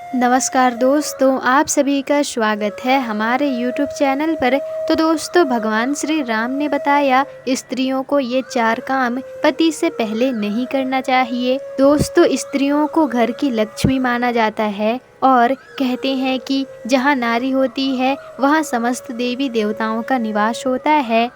नमस्कार दोस्तों, आप सभी का स्वागत है हमारे YouTube चैनल पर। तो दोस्तों, भगवान श्री राम ने बताया स्त्रियों को ये 4 काम पति से पहले नहीं करना चाहिए। दोस्तों, स्त्रियों को घर की लक्ष्मी माना जाता है और कहते हैं कि जहाँ नारी होती है वहाँ समस्त देवी देवताओं का निवास होता है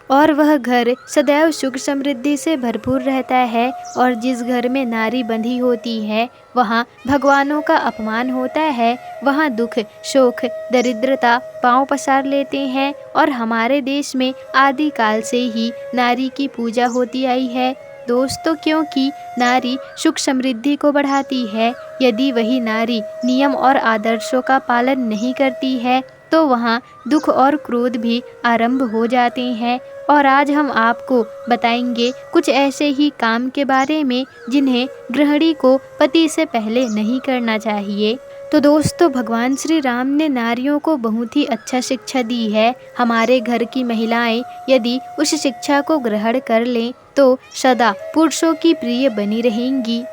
और वह घर सदैव सुख समृद्धि से भरपूर रहता है। और जिस घर में नारी बंधी होती है वहाँ भगवानों का अपमान होता है, वहाँ दुख शोक दरिद्रता पांव पसार लेते हैं। और हमारे देश में आदिकाल से ही नारी की पूजा होती आई है दोस्तों, क्योंकि नारी सुख समृद्धि को बढ़ाती है। यदि वही नारी नियम और आदर्शों का पालन नहीं करती है तो वहाँ दुख और क्रोध भी आरंभ हो जाते हैं। और आज हम आपको बताएंगे कुछ ऐसे ही काम के बारे में जिन्हें गृहिणी को पति से पहले नहीं करना चाहिए। तो दोस्तों, भगवान श्री राम ने नारियों को बहुत ही अच्छा शिक्षा दी है। हमारे घर की महिलाएं यदि उस शिक्षा को ग्रहण कर लें तो सदा पुरुषों की प्रिय बनी रहेंगी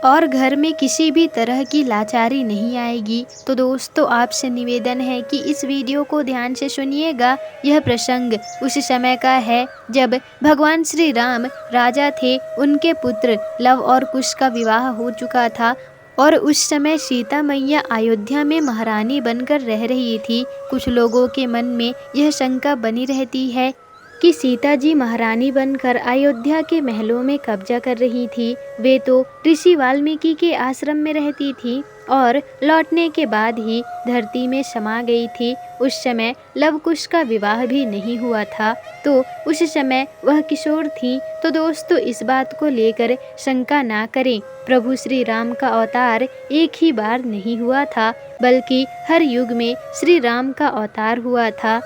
और घर में किसी भी तरह की लाचारी नहीं आएगी। तो दोस्तों, आपसे निवेदन है कि इस वीडियो को ध्यान से सुनिएगा। यह प्रसंग उस समय का है जब भगवान श्री राम राजा थे। उनके पुत्र लव और कुश का विवाह हो चुका था और उस समय सीता मैया अयोध्या में महारानी बनकर रह रही थी। कुछ लोगों के मन में यह शंका बनी रहती है कि सीता जी महारानी बनकर अयोध्या के महलों में कब्जा कर रही थी। वे तो ऋषि वाल्मीकि के आश्रम में रहती थी और लौटने के बाद ही धरती में समा गई थी। उस समय लव कुश का विवाह भी नहीं हुआ था, तो उस समय वह किशोर थी। तो दोस्तों, इस बात को लेकर शंका ना करें। प्रभु श्री राम का अवतार एक ही बार नहीं हुआ था, बल्कि हर युग में श्री राम का अवतार हुआ था।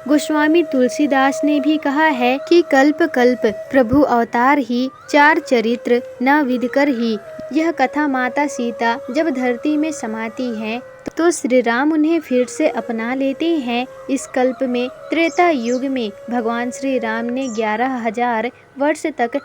गोस्वामी तुलसीदास ने भी कहा है कि कल्प कल्प प्रभु अवतार ही, 4 चरित्र न विध कर ही। यह कथा माता सीता जब धरती में समाती हैं तो श्री राम उन्हें फिर से अपना लेते हैं। इस कल्प में त्रेता युग में भगवान श्री राम ने 11,000 वर्ष तक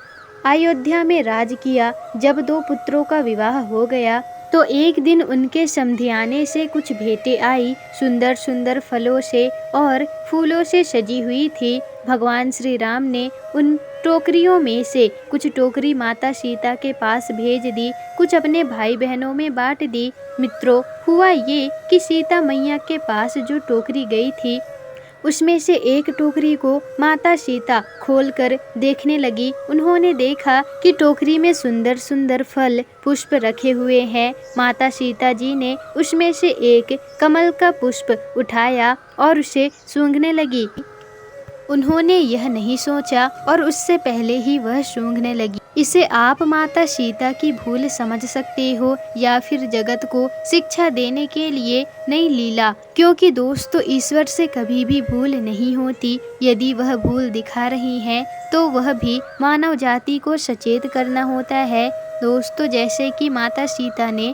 अयोध्या में राज किया। जब 2 पुत्रों का विवाह हो गया तो एक दिन उनके समधियाने से कुछ भेंटें आई। सुंदर सुंदर फलों से और फूलों से सजी हुई थी। भगवान श्री राम ने उन टोकरियों में से कुछ टोकरी माता सीता के पास भेज दी, कुछ अपने भाई बहनों में बांट दी। मित्रों, हुआ ये कि सीता मैया के पास जो टोकरी गई थी उसमें से एक टोकरी को माता सीता खोलकर देखने लगी। उन्होंने देखा कि टोकरी में सुंदर सुंदर फल पुष्प रखे हुए हैं। माता सीता जी ने उसमें से एक कमल का पुष्प उठाया और उसे सूंघने लगी। उन्होंने यह नहीं सोचा और उससे पहले ही वह सूंघने लगी। इसे आप माता सीता की भूल समझ सकते हो या फिर जगत को शिक्षा देने के लिए नई लीला, क्योंकि दोस्तों, ईश्वर से कभी भी भूल नहीं होती। यदि वह भूल दिखा रही हैं तो वह भी मानव जाति को सचेत करना होता है। दोस्तों, जैसे कि माता सीता ने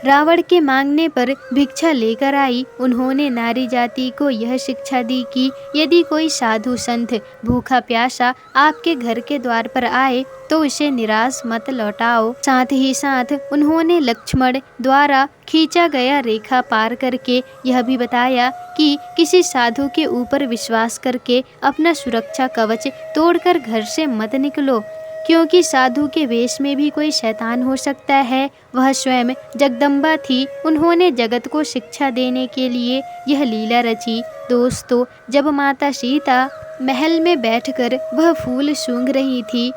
रावण के मांगने पर भिक्षा लेकर आई, उन्होंने नारी जाति को यह शिक्षा दी कि यदि कोई साधु संत भूखा प्यासा आपके घर के द्वार पर आए तो उसे निराश मत लौटाओ। साथ ही साथ उन्होंने लक्ष्मण द्वारा खींचा गया रेखा पार करके यह भी बताया कि किसी साधु के ऊपर विश्वास करके अपना सुरक्षा कवच तोड़कर घर से मत निकलो, क्योंकि साधु के वेश में भी कोई शैतान हो सकता है। वह स्वयं जगदम्बा थी। उन्होंने जगत को शिक्षा देने के लिए यह लीला रची। दोस्तों, जब माता सीता महल में बैठकर वह फूल सूंघ रही थी,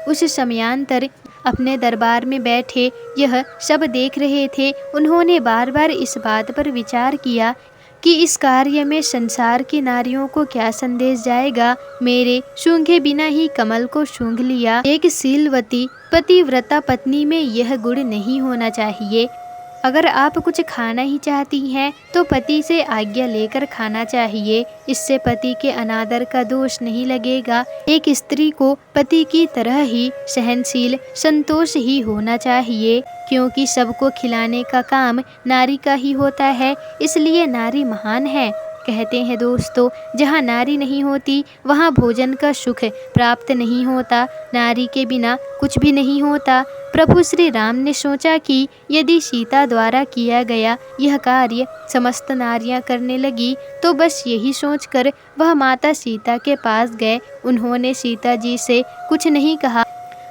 उस समयांतर अपने दरबार में बैठे यह सब देख रहे थे। उन्होंने बार बार इस बात पर विचार किया कि इस कार्य में संसार की नारियों को क्या संदेश जाएगा। मेरे सूंघे बिना ही कमल को सूंघ लिया। एक शीलवती पतिव्रता पत्नी में यह गुण नहीं होना चाहिए। अगर आप कुछ खाना ही चाहती हैं तो पति से आज्ञा लेकर खाना चाहिए। इससे पति के अनादर का दोष नहीं लगेगा। एक स्त्री को पति की तरह ही सहनशील संतोष ही होना चाहिए, क्योंकि सबको खिलाने का काम नारी का ही होता है। इसलिए नारी महान है। कहते हैं दोस्तों, जहाँ नारी नहीं होती वहाँ भोजन का सुख प्राप्त नहीं होता। नारी के बिना कुछ भी नहीं होता। प्रभु श्री राम ने सोचा कि यदि सीता द्वारा किया गया यह कार्य समस्त नारियां करने लगी तो बस यही सोचकर वह माता सीता के पास गए। उन्होंने सीता जी से कुछ नहीं कहा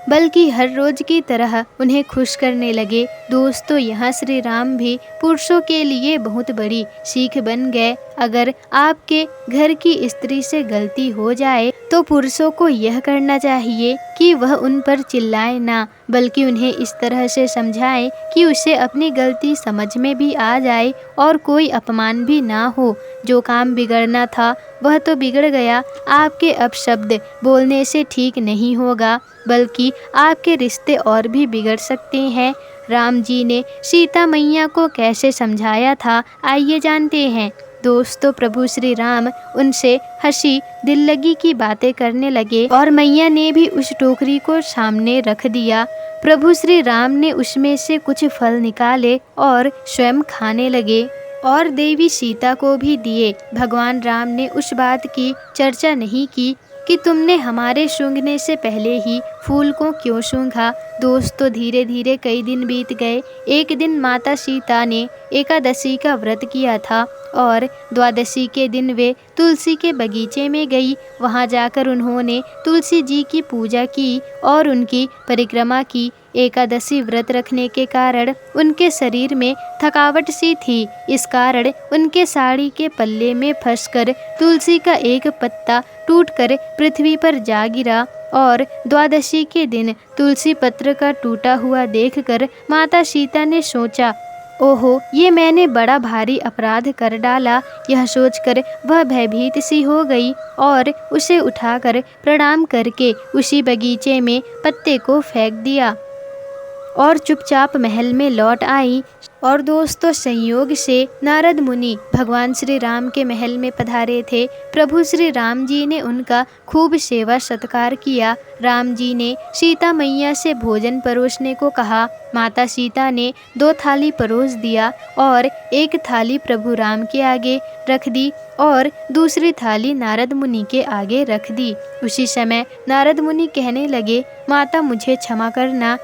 बल्कि हर रोज की तरह उन्हें खुश करने लगे। दोस्तों, यहाँ श्री राम भी पुरुषों के लिए बहुत बड़ी सीख बन गए। अगर आपके घर की स्त्री से गलती हो जाए तो पुरुषों को यह करना चाहिए कि वह उन पर चिल्लाए ना, बल्कि उन्हें इस तरह से समझाएं कि उसे अपनी गलती समझ में भी आ जाए और कोई अपमान भी ना हो। जो काम बिगड़ना था वह तो बिगड़ गया। आपके अपशब्द बोलने से ठीक नहीं होगा, बल्कि आपके रिश्ते और भी बिगड़ सकते हैं। राम जी ने सीता मैया को कैसे समझाया था, आइए जानते हैं। दोस्तों, प्रभु श्री राम उनसे हंसी दिल लगी की बातें करने लगे और मैया ने भी उस टोकरी को सामने रख दिया। प्रभु श्री राम ने उसमें से कुछ फल निकाले और स्वयं खाने लगे और देवी सीता को भी दिए। भगवान राम ने उस बात की चर्चा नहीं की कि तुमने हमारे सूंघने से पहले ही फूल को क्यों सूंघा। दोस्तों, धीरे धीरे कई दिन बीत गए। एक दिन माता सीता ने एकादशी का व्रत किया था और द्वादशी के दिन वे तुलसी के बगीचे में गई। वहां जाकर उन्होंने तुलसी जी की पूजा की और उनकी परिक्रमा की। एकादशी व्रत रखने के कारण उनके शरीर में थकावट सी थी। इस कारण उनके साड़ी के पल्ले में फंसकर तुलसी का एक पत्ता टूटकर पृथ्वी पर जा गिरा और द्वादशी के दिन तुलसी पत्र का टूटा हुआ देखकर माता सीता ने सोचा, ओहो, ये मैंने बड़ा भारी अपराध कर डाला। यह सोचकर वह भयभीत सी हो गई और उसे उठाकर प्रणाम करके उसी बगीचे में पत्ते को फेंक दिया और चुपचाप महल में लौट आई। और दोस्तों, संयोग से नारद मुनि भगवान श्री राम के महल में पधारे थे। प्रभु श्री राम जी ने उनका खूब सेवा सत्कार किया। राम जी ने सीता मैया से भोजन परोसने को कहा। माता सीता ने 2 थाली परोस दिया और एक थाली प्रभु राम के आगे रख दी और दूसरी थाली नारद मुनि के आगे रख दी। उसी समय नारद मुनि कहने लगे, माता मुझे क्षमा करना,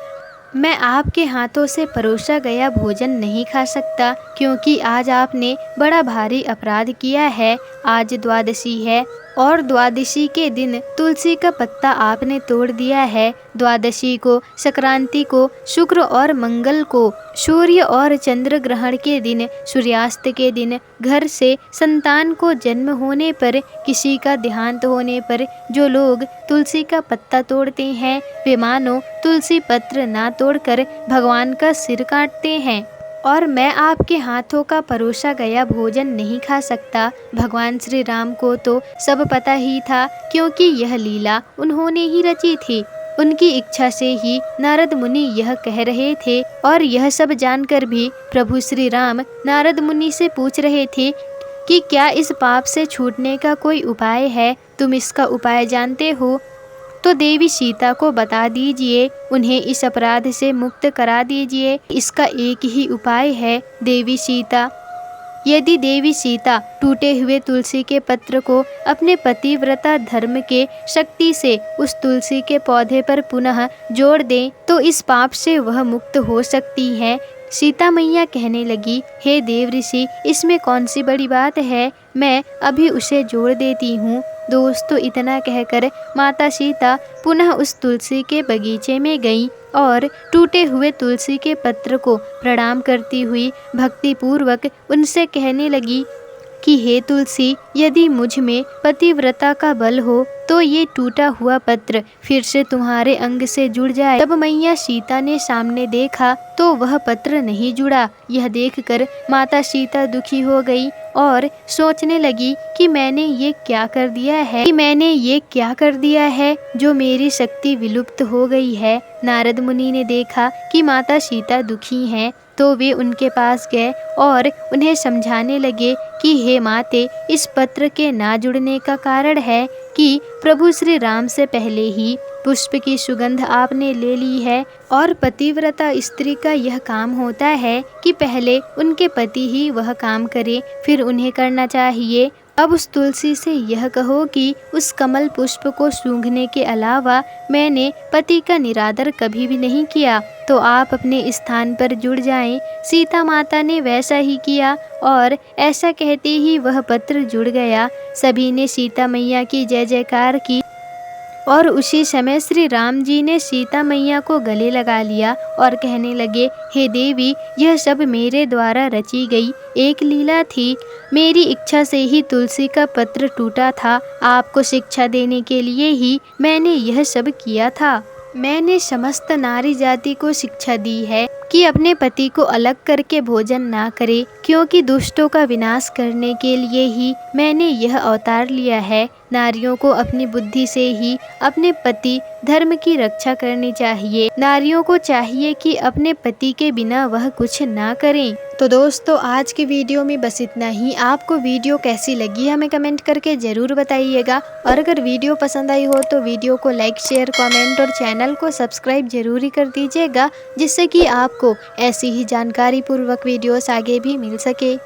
मैं आपके हाथों से परोसा गया भोजन नहीं खा सकता, क्योंकि आज आपने बड़ा भारी अपराध किया है। आज द्वादशी है और द्वादशी के दिन तुलसी का पत्ता आपने तोड़ दिया है। द्वादशी को, संक्रांति को, शुक्र और मंगल को, सूर्य और चंद्र ग्रहण के दिन, सूर्यास्त के दिन, घर से संतान को जन्म होने पर, किसी का देहांत होने पर जो लोग तुलसी का पत्ता तोड़ते हैं वे मानो तुलसी पत्र ना तोड़कर भगवान का सिर काटते हैं। और मैं आपके हाथों का परोसा गया भोजन नहीं खा सकता। भगवान श्री राम को तो सब पता ही था, क्योंकि यह लीला उन्होंने ही रची थी। उनकी इच्छा से ही नारद मुनि यह कह रहे थे और यह सब जानकर भी प्रभु श्री राम नारद मुनि से पूछ रहे थे कि क्या इस पाप से छूटने का कोई उपाय है? तुम इसका उपाय जानते हो तो देवी सीता को बता दीजिए, उन्हें इस अपराध से मुक्त करा दीजिए। इसका एक ही उपाय है, देवी सीता। यदि देवी सीता टूटे हुए तुलसी के पत्र को अपने पतिव्रता धर्म के शक्ति से उस तुलसी के पौधे पर पुनः जोड़ दें तो इस पाप से वह मुक्त हो सकती है। सीता मैया कहने लगी, हे देव ऋषि, इसमें कौन सी बड़ी बात है, मैं अभी उसे जोड़ देती हूँ। दोस्तों, इतना कहकर माता सीता पुनः उस तुलसी के बगीचे में गईं और टूटे हुए तुलसी के पत्र को प्रणाम करती हुई भक्तिपूर्वक उनसे कहने लगी कि हे तुलसी, यदि मुझ में पतिव्रता का बल हो तो ये टूटा हुआ पत्र फिर से तुम्हारे अंग से जुड़ जाए। तब मैया सीता ने सामने देखा तो वह पत्र नहीं जुड़ा। यह देखकर माता सीता दुखी हो गई और सोचने लगी कि मैंने ये क्या कर दिया है जो मेरी शक्ति विलुप्त हो गई है। नारद मुनि ने देखा कि माता सीता दुखी हैं तो वे उनके पास गए और उन्हें समझाने लगे कि हे माते, इस पत्र के ना जुड़ने का कारण है कि प्रभु श्री राम से पहले ही पुष्प की सुगंध आपने ले ली है और पतिव्रता स्त्री का यह काम होता है कि पहले उनके पति ही वह काम करे, फिर उन्हें करना चाहिए। अब उस तुलसी से यह कहो कि उस कमल पुष्प को सूंघने के अलावा मैंने पति का निरादर कभी भी नहीं किया। तो आप अपने स्थान पर जुड़ जाएं। सीता माता ने वैसा ही किया और ऐसा कहते ही वह पत्र जुड़ गया। सभी ने सीता मैया की जय जयकार की और उसी समय श्री राम जी ने सीता मैया को गले लगा लिया और कहने लगे, हे देवी, यह सब मेरे द्वारा रची गई एक लीला थी। मेरी इच्छा से ही तुलसी का पत्र टूटा था। आपको शिक्षा देने के लिए ही मैंने यह सब किया था। मैंने समस्त नारी जाति को शिक्षा दी है कि अपने पति को अलग करके भोजन ना करे, क्योंकि दुष्टों का विनाश करने के लिए ही मैंने यह अवतार लिया है। नारियों को अपनी बुद्धि से ही अपने पति धर्म की रक्षा करनी चाहिए। नारियों को चाहिए कि अपने पति के बिना वह कुछ ना करें। तो दोस्तों, आज की वीडियो में बस इतना ही। आपको वीडियो कैसी लगी हमें कमेंट करके ज़रूर बताइएगा और अगर वीडियो पसंद आई हो तो वीडियो को लाइक, शेयर, कमेंट और चैनल को सब्सक्राइब जरूर ही कर दीजिएगा, जिससे कि आपको ऐसी ही जानकारी पूर्वक वीडियोस आगे भी मिल सके।